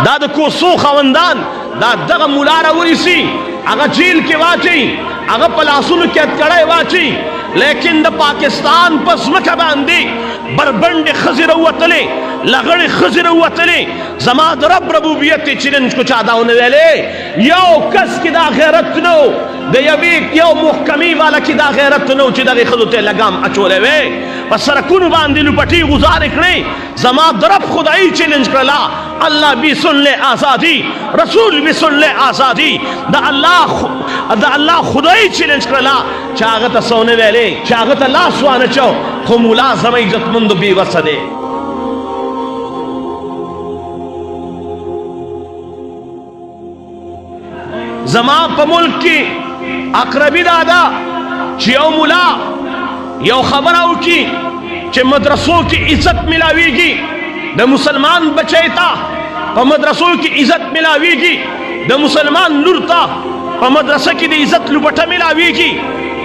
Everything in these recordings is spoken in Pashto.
دا د کوسو خوندان دا دغه مولا راونیسي هغه جیل کې واچي هغه په لاسونو کې اتکړی واچي لیکن د پاکستان په ځمکه باندې بربنډې ښځې راوتلې لغړې ښځې راوتلې زما د رب ربوبیت یې چیلنج کو چا دا ونه ویلې یو کس کې دا غیرت نه و د یو محکمې والا کې دا غیرت نه و چې دغې ښځو ته لګام اچولی وی په سرکونو باندې لوپټې غزارې کړې زما د رب خدایي چیلنج کړله اللہ بھی سن لے آزادی رسول بھی سن لے آزادی دا اللہ خدای چیلنج کرلا چاغت سونے ویلے چاغت اللہ سوانا چو خو مولا زم عزت مند بی وسدے زمان پا ملک کی اقربی دادا چی یو مولا یو خبر آو کی چی مدرسوں کی عزت ملاوی گی دا مسلمان بچیتا پا مدرسوں کی عزت ملاوی گی دا مسلمان لورتا پا مدرسہ کی دا عزت لبٹا ملاوی گی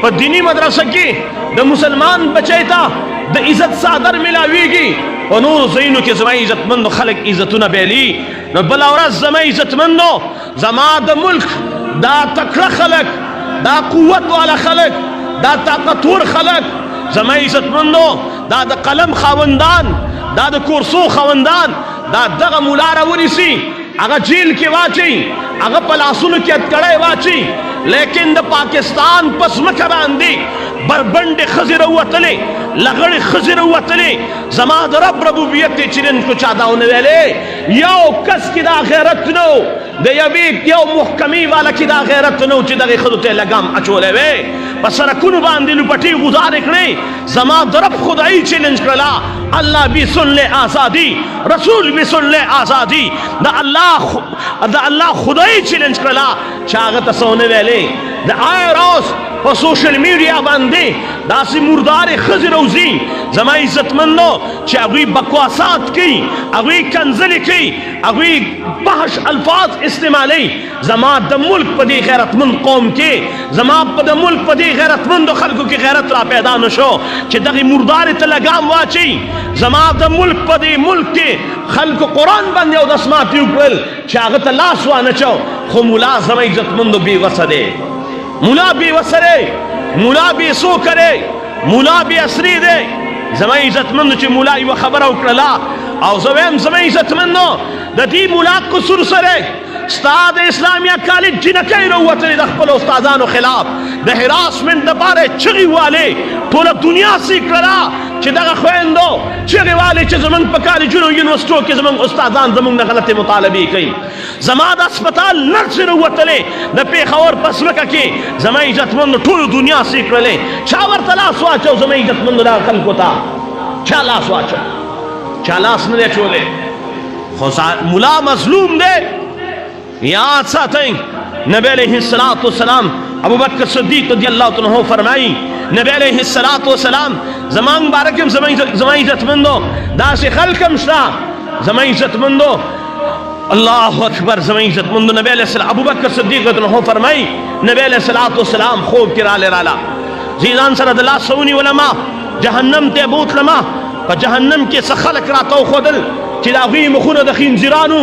پا دینی مدرسہ کی دا مسلمان بچیتا دا عزت صادر ملاوی گی و نور زینو کی زمان عزت مندو خلق عزتو نبیلی نو بلاورا زمان عزت مندو زمان دا ملک دا تکڑا خلق دا قوت والا خلق دا طاقتور خلق زمان عزت مندو دا قلم خاوندان دا د کورسو خوندان دا دغه مولا راونیسي هغه جیل کې واچي هغه په لاسونو کې اتکړی واچي لیکن د پاکستان په ځمکه باندې بربنډې ښځې راوتلې لغړې ښځې راوتلې زما د رب ربوبیت یې چیلنج کو چا دا ونه ویلې یو کس کې دا غیرت نه و د یو محکمې والا کې دا غیرت نه و چې دغې ښځو ته لګام اچولی وی په سرکونو باندې لوپټې غزارې کړې زما د رب خدایي چیلنج کړله اللہ بھی سن لے آزادی رسول بھی سن لے آزادی دا اللہ خدای چیلنج کرلا چاغت سونے ویلے دا آئے روز پا سوشل میڈیا باندے دا سی مردار خزر روزی زما عزت مندو چی اگوی بکواسات کی اگوی کنزلی کی اگوی بحش الفاظ استعمالی زما دا ملک پا دی غیرت مند قوم کی زما پا دا ملک پا دی غیرت مند خلقو کی غیرت را پیدا نشو چی دغی مردار تلگام واچی زما دا ملک پا دی ملک کی خلق قرآن بندے و دسماتی اکرل چاگت اللہ سوانا چو خو مولا زما عزت مندو بی وسدے مولا بی وسرے مولا بی سو کرے مولا بی اسری دے زما عزت مندو چی مولا یو خبر اکرلا او زویم زما عزت مندو دا دی مولا قصور سرے استاد اسلامیہ کالج جنکی روتنی دا خپل استادانو خلاف دا ہراسمنٹ دا بارے چغی والے تولا دنیا سیکھ رلا چی دا خویندو چغی والے چی زمان پا کالجونو یونیورسٹو کی زمان استادان زمان غلط مطالبی کئی زمان دا اسپتال نرس روتنی دا پیخور پسمکا کی زمان عزت مند طول دنیا سیکھ رلے چاور تلاس واچو زمان عزت مند دا خلقو تا چالاس واچو چالاس ندے چولے مولا مظلوم دے یاد ساتیں نبی علیہ السلام ابو بکر صدیق رضی اللہ عنہ فرمائی نبی علیہ السلام زمان مبارکم زمان عزت مندو دا سے خلقم شتا زمان عزت مندو اللہ اکبر زمان عزت مندو نبی علیہ السلام ابو بکر صدیق رضی اللہ عنہ فرمائی نبی علیہ السلام خوب کرالے رالا زیدان سرد اللہ سونی علماء جہنم تے بوت لما پا جہنم کے سخلق راتو خودل چلا غیم خون دخین زیرانو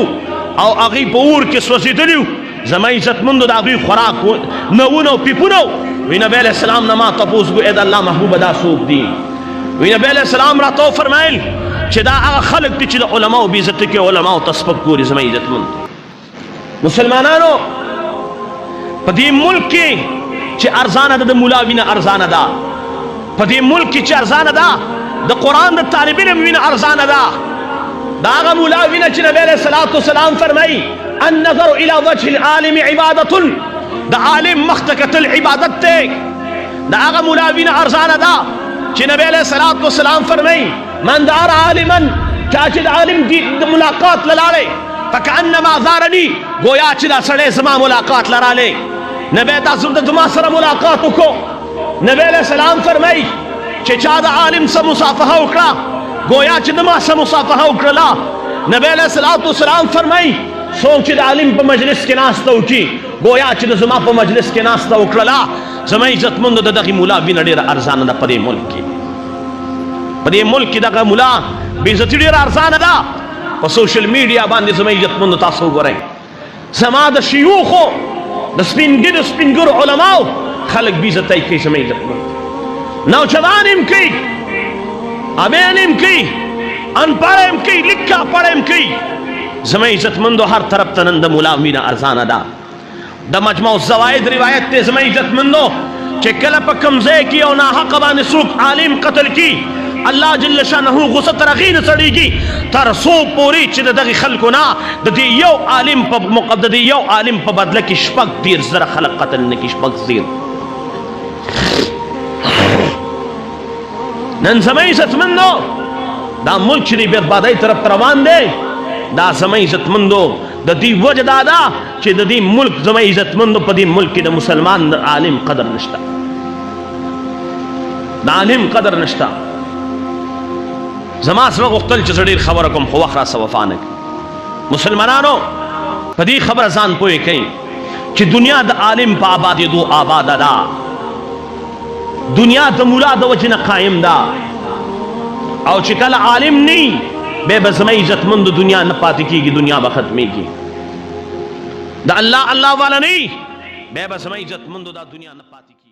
او اغی پور کے سوسی دلیو زمان عزت مندو دا اغی خوراک نوونو پیپونو وی نبی علیہ السلام نما تپوس گو اید اللہ محبوب دا سوک دی وی نبی علیہ السلام را تو فرمائل چی دا اغا خلق تی چی دا علماء بیزت کے علماء تسبب کوری زمان عزت مندو مسلمانانو پا دی ملک کی چی ارزان دا مولاوین ارزان دا پا دی ملک کی چی ارزان دا قرآن دا طالبین موین ارزان دا داغا مولاوین چی نبی علیہ السلام فرمائی النظر الى وجه العالم عبادت دا عالم مختکت العبادت تے داغا مولاوین ارزان دا چی نبی علیہ السلام فرمائی من دار عالما چاچی دا عالم دی ملاقات للالے فکانما زارنی گویا چی دا سڑے زما ملاقات لرالے نبی دا زمد دما سر ملاقاتو کو نبی علیہ السلام فرمائی چی چا دا عالم سا مصافحہ اکڑا گویا چی دما سا مصافحہ اکڑلا نبی علیہ السلام فرمائی سوچ دا عالم پا مجلس کے ناستا اکی گویا چی دا زما پا مجلس کے ناستا اکڑلا زما عزت مند دا دغی مولا بین دیر ارزان دا پدی ملک کی دا مولا بیزتی دیر ارزان دا په سوشل میډیا باندې زما عزتمندو تاسو وګورئ زما د شيوخو د سپینګرو علماو خلک بې عزتۍ کوي زما عزتمند نوجوان هم کوي ابین هم کوي انپړ هم کوي لیکا پړ هم کوي زما عزتمندو هر طرف ته نن د ملا مینه ارزانه ده د مجموع الزوائد روایت ته زما عزتمندو چې کله په کوم ځای کې یو ناحقه باندې څوک عالم قتل کی الله جل شانه غصه تر هغې نه سړېږي تر څو پورې چې د دغې خلکو نه د دې یو عالم په بدله کې 10 زره خلک قتل نه کړي 10 زره نن زما عزتمندو دا ملک چې د بربادۍ طرف ته روان دی دا زما عزتمندو د دې وجه دا ده چې د دې ملک زما عزتمندو په دې ملک کې د مسلمان د عالم قدر نشته د عالم قدر نشته زما سره غوښتل چې ډېر خبره کوم خو وخت راسه وفا نه کوي مسلمانانو په دې خبره ځان پوه کړئ چې دنیا د عالم په آبادېدو آباده ده دنیا د مولا د وجې نه قایم ده او چې کله عالم نه بے به زما عزتمند دنیا نه پاتې کېږي دنیا به ختمېږي د الله والا نه بے به زما عزتمند دا دنیا نه پاتې کېږي